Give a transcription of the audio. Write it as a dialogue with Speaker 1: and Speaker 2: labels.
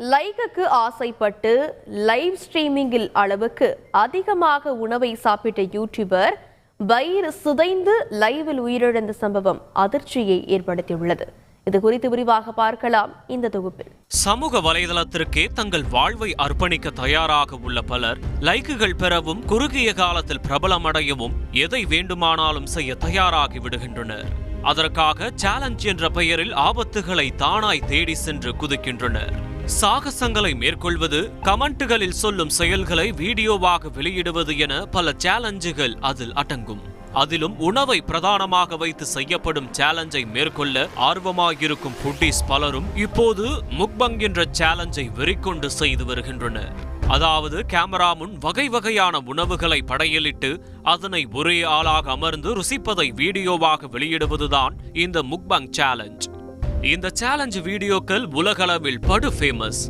Speaker 1: லைக்குக்கு ஆசைப்பட்டு லைவ் ஸ்ட்ரீமிங்கில் அளவுக்கு அதிகமாக உணவை சாப்பிட்ட யூடியூபர் வயிறு சிதைந்து லைவில் உயிரிழந்த சம்பவம் அதிர்ச்சியை ஏற்படுத்தியுள்ளது. இது குறித்து விரிவாக பார்க்கலாம் இந்த தொகுப்பில்.
Speaker 2: சமூக வலைதளத்திற்கே தங்கள் வாழ்வை அர்ப்பணிக்க தயாராக உள்ள பலர் லைக்குகள் பெறவும் குறுகிய காலத்தில் பிரபலமடையவும் எதை வேண்டுமானாலும் செய்ய தயாராகி விடுகின்றனர். அதற்காக சேலஞ்ச் என்ற பெயரில் ஆபத்துகளை தானாய் தேடி சென்று குதிக்கின்றனர். சாகசங்களை மேற்கொள்வது, கமெண்ட்டுகளில் சொல்லும் செயல்களை வீடியோவாக வெளியிடுவது என பல சேலஞ்சுகள் அதில் அடங்கும். அதிலும் உணவை பிரதானமாக வைத்து செய்யப்படும் சேலஞ்சை மேற்கொள்ள ஆர்வமாயிருக்கும் ஃபுட்டீஸ் பலரும் இப்போது முக்பங் என்ற சேலஞ்சை வெறிக்கொண்டு செய்து வருகின்றனர். அதாவது கேமரா முன் வகை வகையான உணவுகளை படையலிட்டு அதனை ஒரே ஆளாக அமர்ந்து ருசிப்பதை வீடியோவாக வெளியிடுவதுதான் இந்த முக்பங் சேலஞ்ச். இந்த சேலஞ்ச் வீடியோக்கள் உலகளவில் படு ஃபேமஸ்.